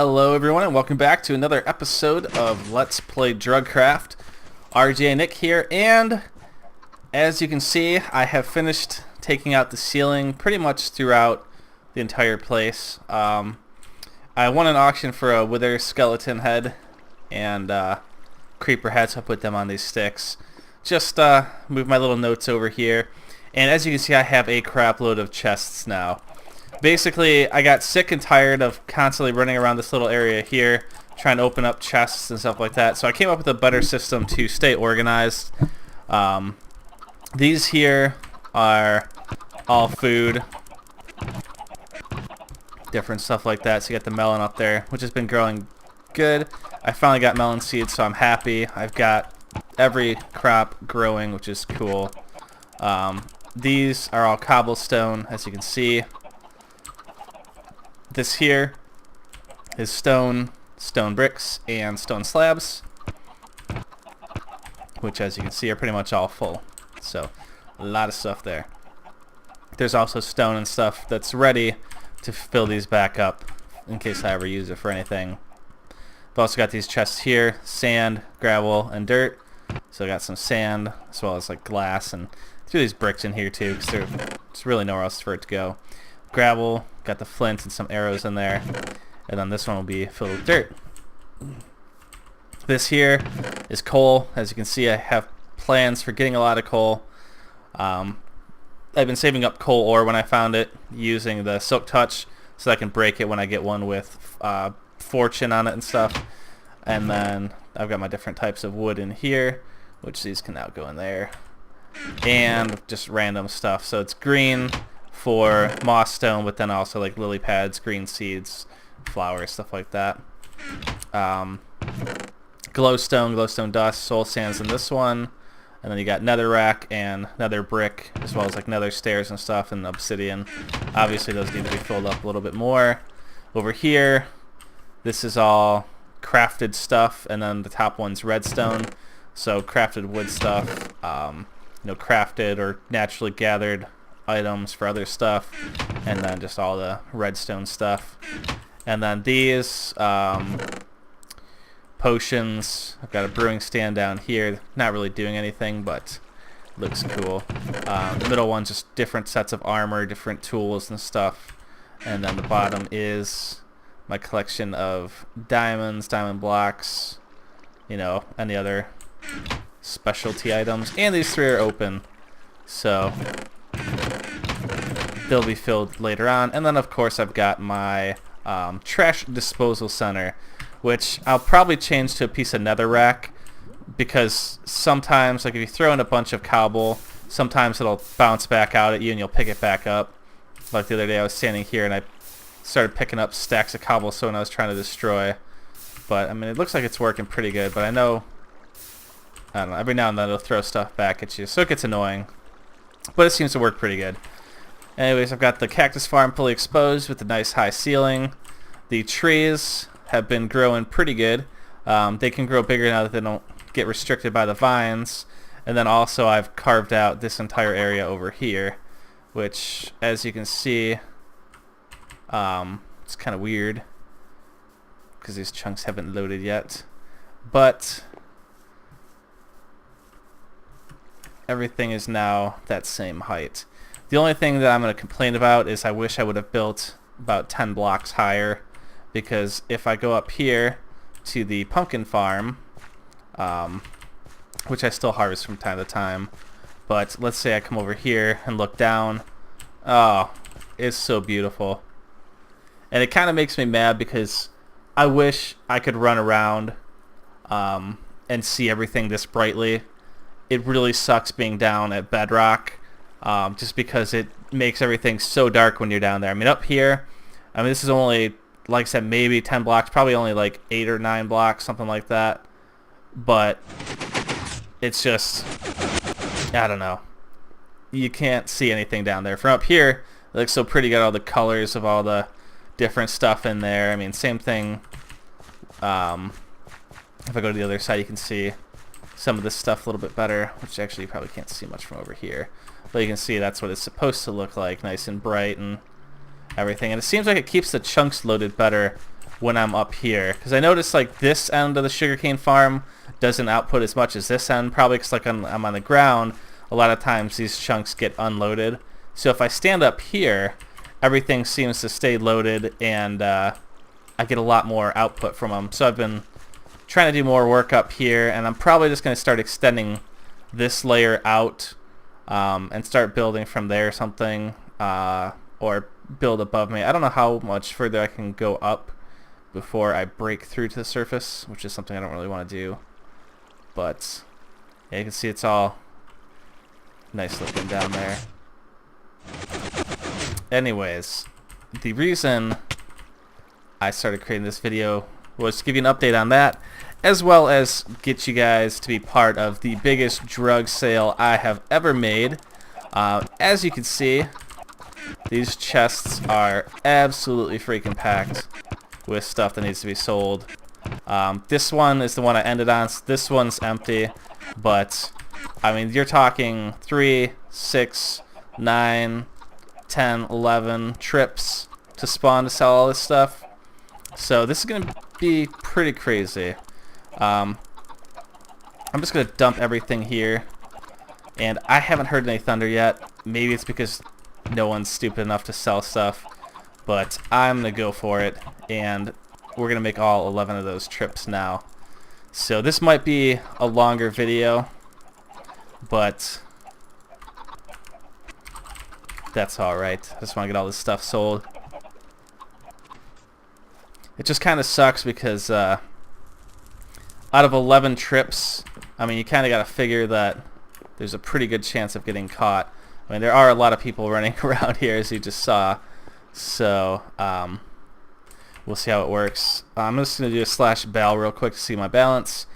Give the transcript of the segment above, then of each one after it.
Hello everyone and welcome back to another episode of Let's Play Drugcraft. RJ Nick here, and as you can see I have finished taking out the ceiling pretty much throughout the entire place. I won an auction for a wither skeleton head and creeper head, so I put them on these sticks. Just move my little notes over here, and as you can see I have a crap load of chests now. Basically, I got sick and tired of constantly running around this little area here, trying to open up chests and stuff like that. So I came up with a better system to stay organized. These here are all food, different stuff like that. So you got the melon up there, which has been growing good. I finally got melon seeds, so I'm happy. I've got every crop growing, which is cool. These are all cobblestone, as you can see. This here is stone bricks, and stone slabs, which as you can see are pretty much all full. So a lot of stuff there. There's also stone and stuff that's ready to fill these back up in case I ever use it for anything. I've also got these chests here, sand, gravel, and dirt. So I got some sand as well as like glass, and threw these bricks in here too because there's really nowhere else for it to go. Gravel, got the flint and some arrows in there, and then this one will be filled with dirt. This here is coal. As you can see, I have plans for getting a lot of coal. I've been saving up coal ore when I found it, using the silk touch so I can break it when I get one with fortune on it and stuff. And then I've got my different types of wood in here, which these can now go in there, and just random stuff. So it's green for moss stone, but then also like lily pads, green seeds, flowers, stuff like that. Glowstone dust, soul sands in this one, and then you got netherrack and nether brick, as well as like nether stairs and stuff, and obsidian. Obviously those need to be filled up a little bit more. Over here, this is all crafted stuff, and then the top one's redstone, so crafted wood stuff, crafted or naturally gathered items for other stuff, and then just all the redstone stuff. And then these potions, I've got a brewing stand down here, not really doing anything but looks cool. The middle one's just different sets of armor, different tools and stuff, and then the bottom is my collection of diamonds, diamond blocks, any other specialty items. And these three are open, so they'll be filled later on. And then of course I've got my trash disposal center, which I'll probably change to a piece of netherrack, because sometimes, like if you throw in a bunch of cobble, sometimes it'll bounce back out at you and you'll pick it back up. Like the other day I was standing here and I started picking up stacks of cobblestone I was trying to destroy. But I mean, it looks like it's working pretty good, but I don't know, every now and then it'll throw stuff back at you, so it gets annoying. But it seems to work pretty good. Anyways, I've got the cactus farm fully exposed with a nice high ceiling. The trees have been growing pretty good. They can grow bigger now that they don't get restricted by the vines. And then also I've carved out this entire area over here, which, as you can see, it's kind of weird because these chunks haven't loaded yet. But everything is now that same height. The only thing that I'm going to complain about is I wish I would have built about 10 blocks higher, because if I go up here to the pumpkin farm, which I still harvest from time to time, but let's say I come over here and look down, oh, it's so beautiful. And it kind of makes me mad because I wish I could run around and see everything this brightly. It really sucks being down at bedrock, just because it makes everything so dark when you're down there. I mean, up here, this is only, like I said, maybe 10 blocks, probably only like 8 or 9 blocks, something like that. But it's just, I don't know. You can't see anything down there. From up here, it looks so pretty. Got all the colors of all the different stuff in there. I mean, same thing. If I go to the other side, you can see some of this stuff a little bit better, which actually you probably can't see much from over here. But you can see that's what it's supposed to look like, nice and bright and everything. And it seems like it keeps the chunks loaded better when I'm up here, because I noticed like this end of the sugarcane farm doesn't output as much as this end, probably because like I'm on the ground. A lot of times these chunks get unloaded. So if I stand up here, everything seems to stay loaded, and I get a lot more output from them. So I've been trying to do more work up here, and I'm probably just going to start extending this layer out and start building from there or something, or build above me. I don't know how much further I can go up before I break through to the surface, which is something I don't really want to do. But yeah, you can see it's all nice looking down there. Anyways, the reason I started creating this video was to give you an update on that, as well as get you guys to be part of the biggest drug sale I have ever made. As you can see, these chests are absolutely freaking packed with stuff that needs to be sold. This one is the one I ended on. So this one's empty, but I mean, you're talking 3, 6, 9, 10, 11 trips to spawn to sell all this stuff. So this is going to be pretty crazy. I'm just going to dump everything here. And I haven't heard any thunder yet. Maybe it's because no one's stupid enough to sell stuff. But I'm going to go for it. And we're going to make all 11 of those trips now. So this might be a longer video, but that's alright. I just want to get all this stuff sold. It just kind of sucks because out of 11 trips, I mean, you kind of got to figure that there's a pretty good chance of getting caught. I mean, there are a lot of people running around here, as you just saw. So, we'll see how it works. I'm just going to do a /bal real quick to see my balance.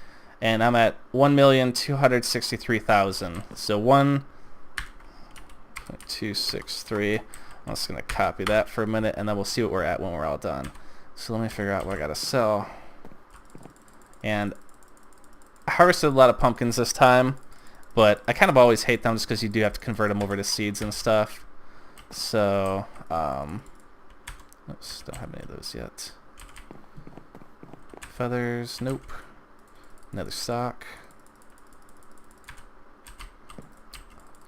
And I'm at 1,263,000. So 1.263. I'm just going to copy that for a minute, and then we'll see what we're at when we're all done. So let me figure out what I got to sell. And I harvested a lot of pumpkins this time, but I kind of always hate them just because you do have to convert them over to seeds and stuff. So, oops, don't have any of those yet. Feathers, nope. Another stock.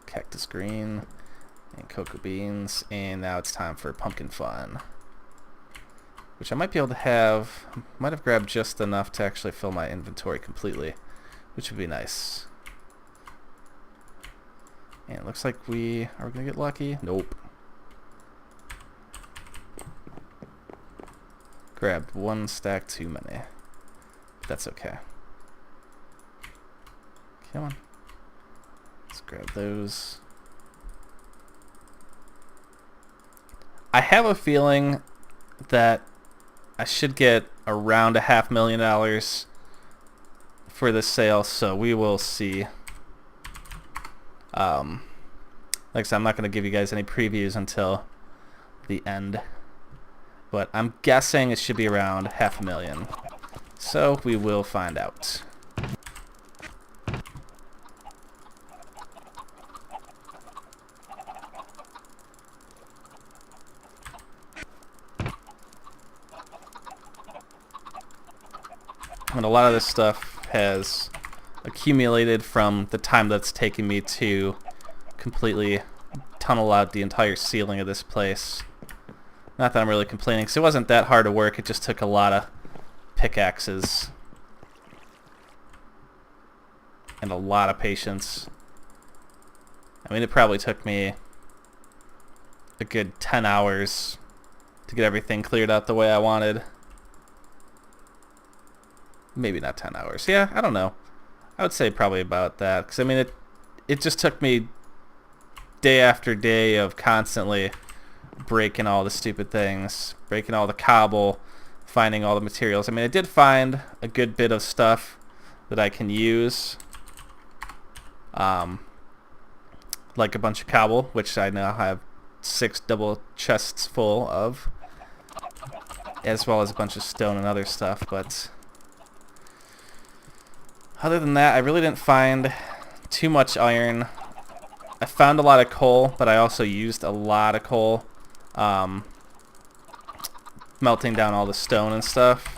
Cactus green and cocoa beans, and now it's time for pumpkin fun, which I might be able to have. Might have grabbed just enough to actually fill my inventory completely, which would be nice. And it looks like are we gonna get lucky? Nope. Grabbed one stack too many. But that's okay. Come on. Let's grab those. I have a feeling that I should get around $500,000 for this sale, so we will see. Like I said, I'm not going to give you guys any previews until the end, but I'm guessing it should be around $500,000. So we will find out. And a lot of this stuff has accumulated from the time that's taken me to completely tunnel out the entire ceiling of this place. Not that I'm really complaining, because it wasn't that hard to work. It just took a lot of pickaxes and a lot of patience. I mean, it probably took me a good 10 hours to get everything cleared out the way I wanted. Maybe not 10 hours. Yeah, I don't know. I would say probably about that, because I mean, it just took me day after day of constantly breaking all the stupid things, breaking all the cobble, finding all the materials. I mean, I did find a good bit of stuff that I can use, like a bunch of cobble, which I now have 6 double chests full of, as well as a bunch of stone and other stuff. But other than that, I really didn't find too much iron. I found a lot of coal, but I also used a lot of coal. melting down all the stone and stuff.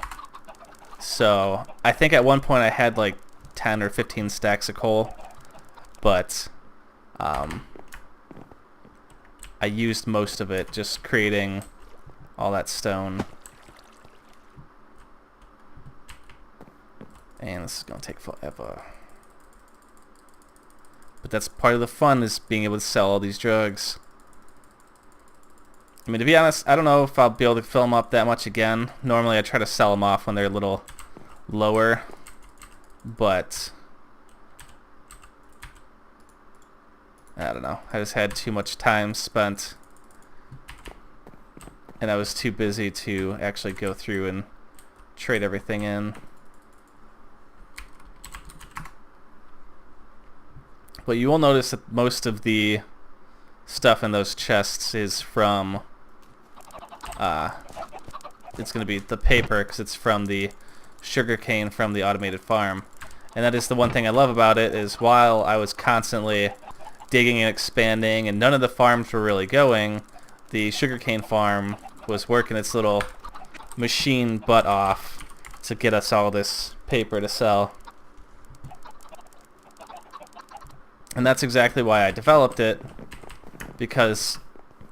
So I think at one point I had like 10 or 15 stacks of coal, but I used most of it just creating all that stone. And this is going to take forever. But that's part of the fun, is being able to sell all these drugs. I mean, to be honest, I don't know if I'll be able to fill them up that much again. Normally I try to sell them off when they're a little lower. But I don't know. I just had too much time spent. And I was too busy to actually go through and trade everything in. But you will notice that most of the stuff in those chests is from, it's going to be the paper, because it's from the sugarcane from the automated farm. And that is the one thing I love about it, is while I was constantly digging and expanding and none of the farms were really going, the sugarcane farm was working its little machine butt off to get us all this paper to sell. And that's exactly why I developed it, because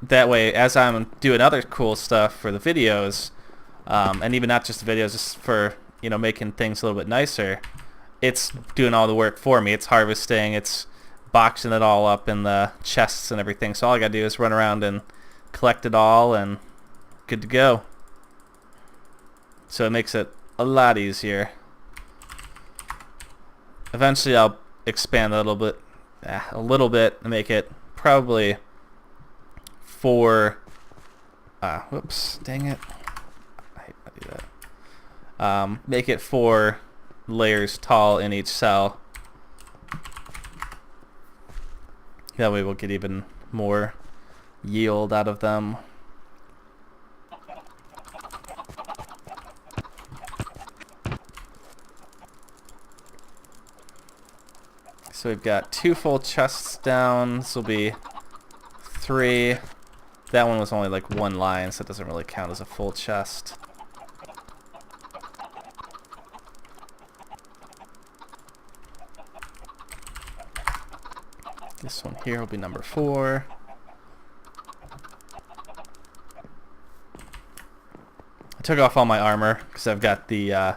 that way, as I'm doing other cool stuff for the videos, and even not just the videos, just for, you know, making things a little bit nicer, it's doing all the work for me. It's harvesting, it's boxing it all up in the chests and everything. So all I gotta do is run around and collect it all, and good to go. So it makes it a lot easier. Eventually I'll expand a little bit and make it probably 4 whoops, dang it, I hate when I do that. Make it 4 layers tall in each cell. That way we'll get even more yield out of them. So we've got 2 full chests down. This will be 3. That one was only like 1 line, so it doesn't really count as a full chest. This one here will be number 4. I took off all my armor because I've got the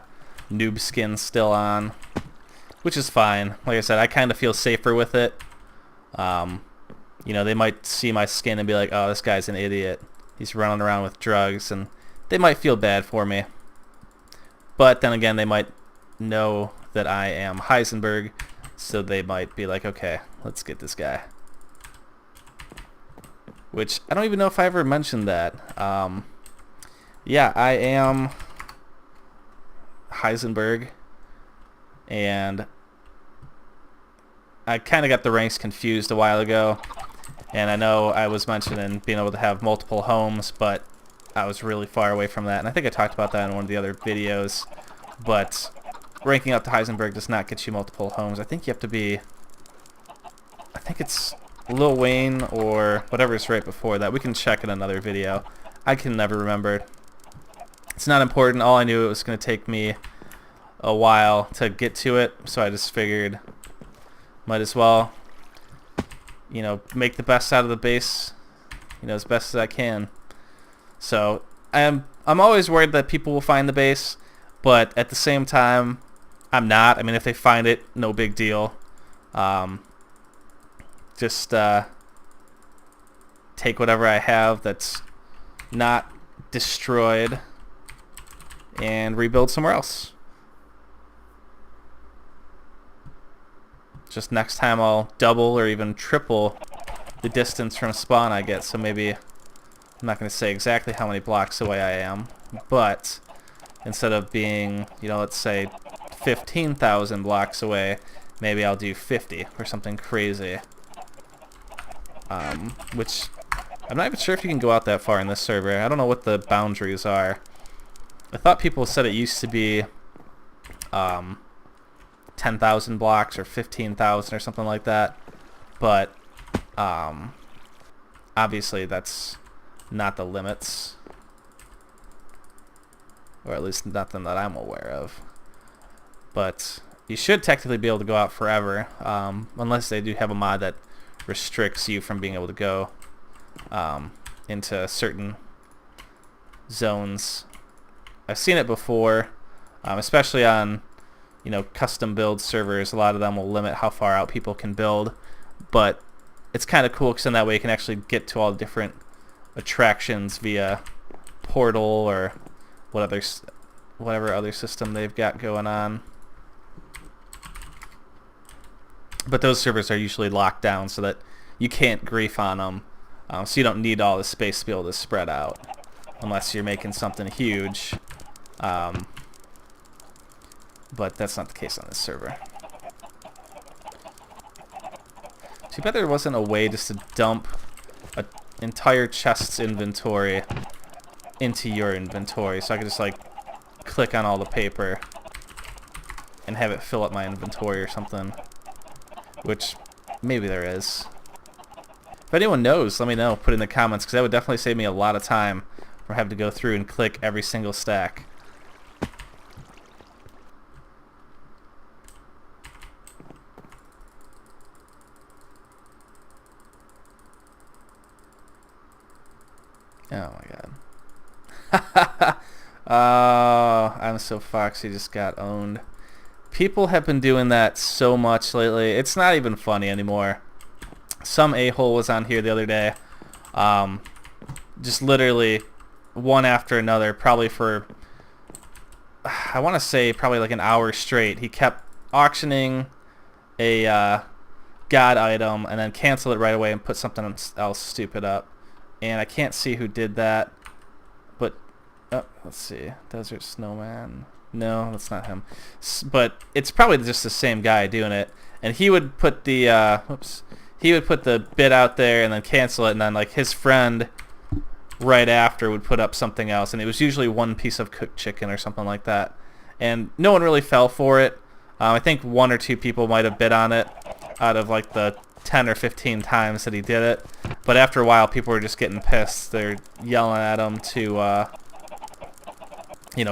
noob skin still on, which is fine. Like I said, I kind of feel safer with it. You know, they might see my skin and be like, oh, this guy's an idiot. He's running around with drugs, and they might feel bad for me. But then again, they might know that I am Heisenberg, so they might be like, okay, let's get this guy. Which, I don't even know if I ever mentioned that. Yeah, I am Heisenberg, and I kind of got the ranks confused a while ago, and I know I was mentioning being able to have multiple homes, but I was really far away from that, and I think I talked about that in one of the other videos. But ranking up to Heisenberg does not get you multiple homes. I think you have to be, I think it's Lil Wayne or whatever's right before that. We can check in another video. I can never remember. It's not important. All I knew, it was going to take me a while to get to it, so I just figured might as well, you know, make the best out of the base, you know, as best as I can. So I'm always worried that people will find the base, but at the same time, I'm not. I mean, if they find it, no big deal. Just take whatever I have that's not destroyed and rebuild somewhere else. Just next time I'll double or even triple the distance from spawn I get. So maybe, I'm not going to say exactly how many blocks away I am, but instead of being, you know, let's say 15,000 blocks away, maybe I'll do 50 or something crazy. Which, I'm not even sure if you can go out that far in this server. I don't know what the boundaries are. I thought people said it used to be 10,000 blocks or 15,000 or something like that, but obviously that's not the limits. or at least nothing that I'm aware of. But you should technically be able to go out forever, unless they do have a mod that restricts you from being able to go into certain zones. I've seen it before, especially on custom build servers. A lot of them will limit how far out people can build, but it's kind of cool because in that way you can actually get to all the different attractions via portal or whatever other system they've got going on. But those servers are usually locked down so that you can't grief on them, so you don't need all the space to be able to spread out unless you're making something huge. But that's not the case on this server. Too bad there wasn't a way just to dump an entire chest's inventory into your inventory, so I could just like click on all the paper and have it fill up my inventory or something. Which maybe there is. If anyone knows, let me know. Put it in the comments, because that would definitely save me a lot of time from having to go through and click every single stack. Oh my god. Oh, I'm so foxy, just got owned. People have been doing that so much lately. It's not even funny anymore. Some a-hole was on here the other day. Just literally one after another, probably for, I want to say probably like an hour straight. He kept auctioning a god item and then cancel it right away and put something else stupid up. And I can't see who did that. But, let's see. Desert Snowman. No, that's not him. But it's probably just the same guy doing it. And he would put the he would put the bid out there and then cancel it, and then like his friend right after would put up something else, and it was usually one piece of cooked chicken or something like that. And no one really fell for it. I think 1 or 2 people might have bid on it out of like the 10 or 15 times that he did it. But after a while, people were just getting pissed. They're yelling at him to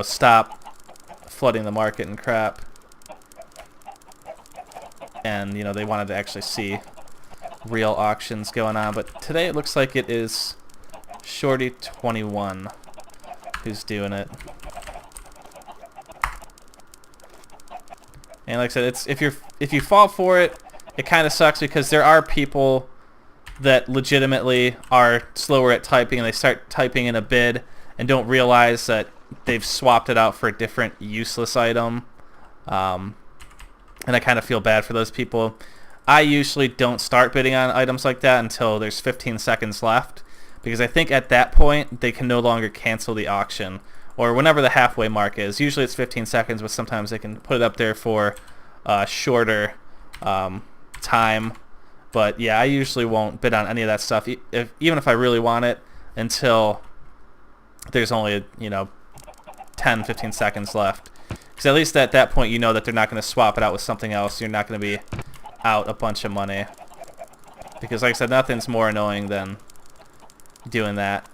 stop flooding the market and crap. And they wanted to actually see real auctions going on. But today it looks like it is Shorty21 who's doing it. And like I said, it's if you fall for it, it kind of sucks, because there are people that legitimately are slower at typing, and they start typing in a bid and don't realize that they've swapped it out for a different useless item. And I kind of feel bad for those people. I usually don't start bidding on items like that until there's 15 seconds left, because I think at that point they can no longer cancel the auction, or whenever the halfway mark is. Usually it's 15 seconds, but sometimes they can put it up there for shorter time. But yeah, I usually won't bid on any of that stuff, even if I really want it, until there's only 10-15 seconds left. Because at least at that point you know that they're not going to swap it out with something else. You're not going to be out a bunch of money. Because like I said, nothing's more annoying than doing that.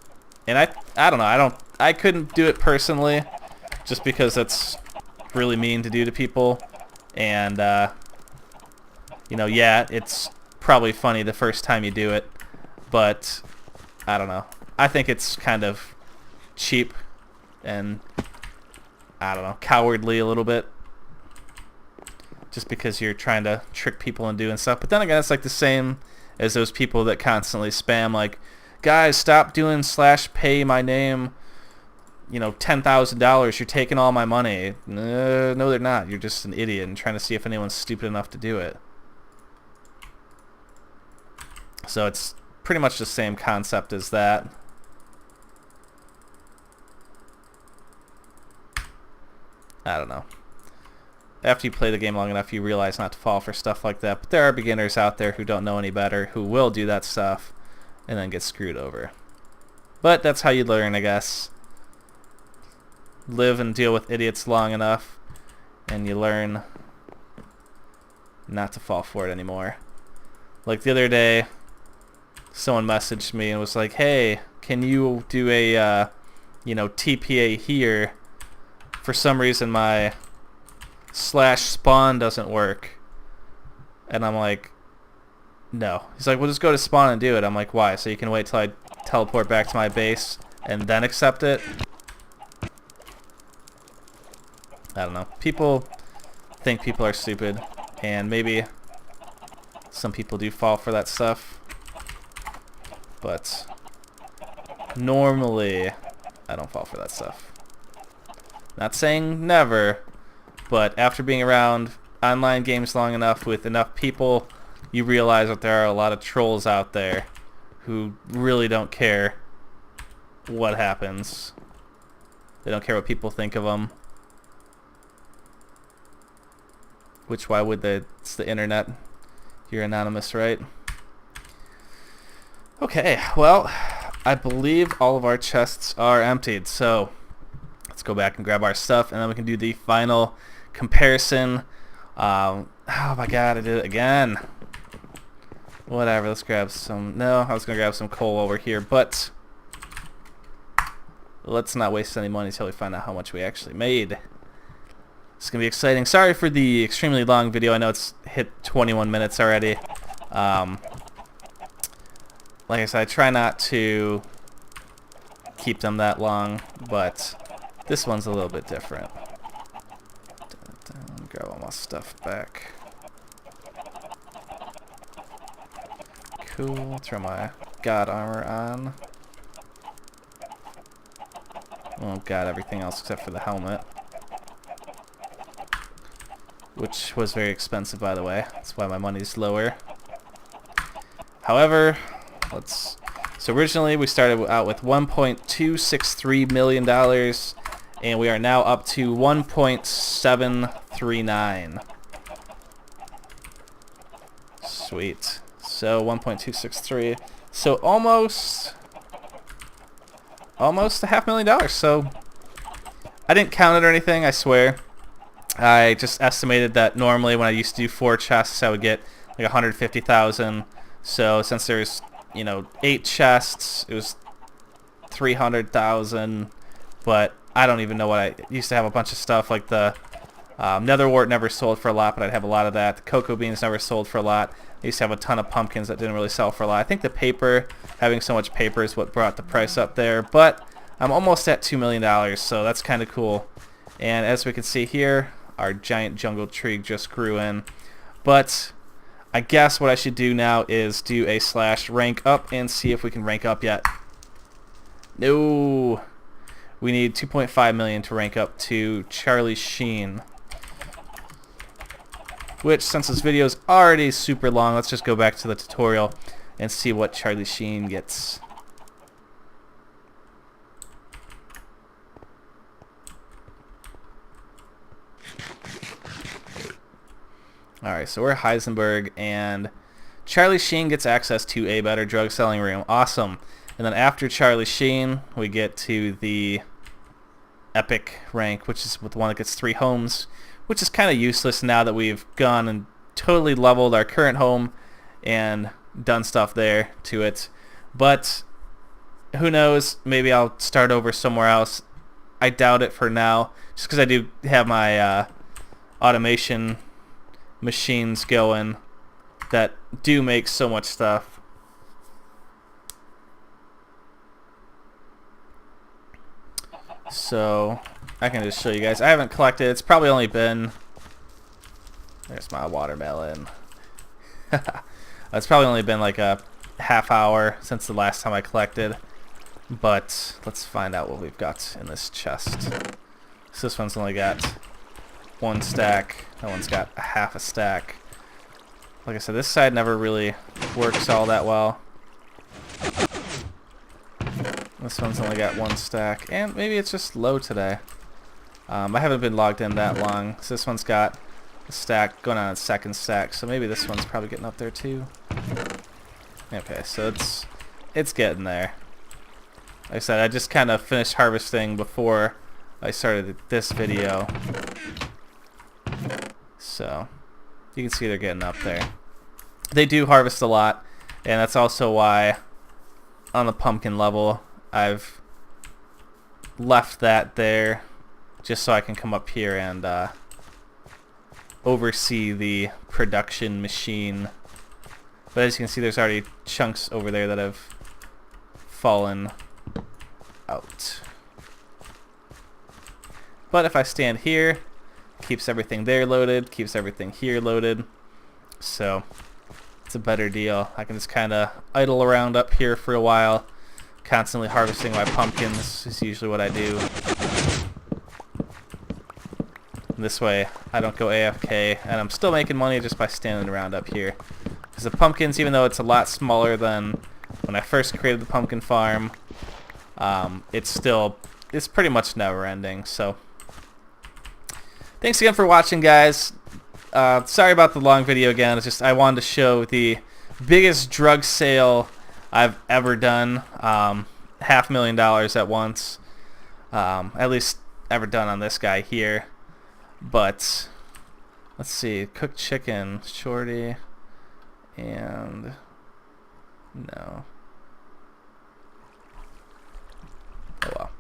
And I don't know, I couldn't do it personally, just because that's really mean to do to people. And yeah, it's probably funny the first time you do it, but I don't know. I think it's kind of cheap and, I don't know, cowardly a little bit, just because you're trying to trick people into doing stuff. But then again, it's like the same as those people that constantly spam like, guys, stop doing /pay my name, $10,000, you're taking all my money. No, they're not. You're just an idiot and trying to see if anyone's stupid enough to do it. So it's pretty much the same concept as that. I don't know. After you play the game long enough, you realize not to fall for stuff like that. But there are beginners out there who don't know any better, who will do that stuff and then get screwed over. But that's how you learn, I guess. Live and deal with idiots long enough, and you learn not to fall for it anymore. Like the other day, someone messaged me and was like, hey, can you do a TPA here for some reason my /spawn doesn't work. And I'm like, no. He's like, well, just go to spawn and do it. I'm like, why? So you can wait till I teleport back to my base and then accept it? I don't know. People think people are stupid, and maybe some people do fall for that stuff. But normally, I don't fall for that stuff. Not saying never, but after being around online games long enough with enough people, you realize that there are a lot of trolls out there who really don't care what happens. They don't care what people think of them. Which, why would they? It's the internet. You're anonymous, right? Okay, well, I believe all of our chests are emptied, so let's go back and grab our stuff, and then we can do the final comparison. Oh my god, I did it again. Whatever, let's grab some... No, I was going to grab some coal over here, but let's not waste any money until we find out how much we actually made. It's going to be exciting. Sorry for the extremely long video. I know it's hit 21 minutes already. Like I said, I try not to keep them that long, but this one's a little bit different. Grab all my stuff back. Cool. Throw my god armor on. Oh god, everything else except for the helmet. Which was very expensive, by the way. That's why my money's lower. However, so originally we started out with $1.263 million, and we are now up to 1.739. Sweet. So 1.263. So almost $500,000. So I didn't count it or anything, I swear. I just estimated that normally when I used to do 4 chests, I would get like 150,000. So since there's, 8 chests, it was 300,000. But I don't even know what I used to have. A bunch of stuff like the nether wart never sold for a lot, but I'd have a lot of that. The cocoa beans never sold for a lot. I used to have a ton of pumpkins that didn't really sell for a lot. I think the paper, having so much paper, is what brought the price up there. But I'm almost at $2 million, so that's kind of cool. And as we can see here, our giant jungle tree just grew in. But I guess what I should do now is do a /rank up and see if we can rank up yet. No. We need 2.5 million to rank up to Charlie Sheen. Which, since this video is already super long, let's just go back to the tutorial and see what Charlie Sheen gets. Alright, so we're Heisenberg, and Charlie Sheen gets access to a better drug selling room. Awesome. And then after Charlie Sheen, we get to the epic rank, which is with the one that gets 3 homes, which is kind of useless now that we've gone and totally leveled our current home and done stuff there to it. But who knows, maybe I'll start over somewhere else. I doubt it for now, just because I do have my automation machines going that do make so much stuff. So I can just show you guys. I haven't collected. It's probably only been... There's my watermelon. It's probably only been like a half hour since the last time I collected. But let's find out what we've got in this chest. So this one's only got 1 stack. That one's got a half a stack. Like I said, this side never really works all that well. This one's only got 1 stack, and maybe it's just low today. I haven't been logged in that long, so this one's got a stack going on its 2nd stack, so maybe this one's probably getting up there too. Okay, so it's getting there. Like I said, I just kind of finished harvesting before I started this video. So you can see they're getting up there. They do harvest a lot, and that's also why on the pumpkin level I've left that there just so I can come up here and oversee the production machine. But as you can see, there's already chunks over there that have fallen out. But if I stand here, keeps everything there loaded, keeps everything here loaded. So it's a better deal. I can just kind of idle around up here for a while, constantly harvesting my pumpkins is usually what I do. And this way I don't go AFK, and I'm still making money just by standing around up here. Because the pumpkins, even though it's a lot smaller than when I first created the pumpkin farm, it's pretty much never ending. So thanks again for watching, guys. Sorry about the long video again. It's just I wanted to show the biggest drug sale I've ever done. $500,000 at once. At least ever done on this guy here. But let's see, cooked chicken, shorty, and no. Oh well.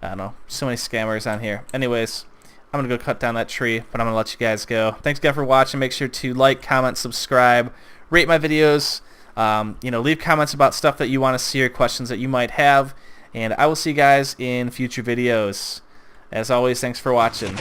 I don't know. So many scammers on here. Anyways, I'm going to go cut down that tree, but I'm going to let you guys go. Thanks again for watching. Make sure to like, comment, subscribe, rate my videos. Leave comments about stuff that you want to see or questions that you might have. And I will see you guys in future videos. As always, thanks for watching.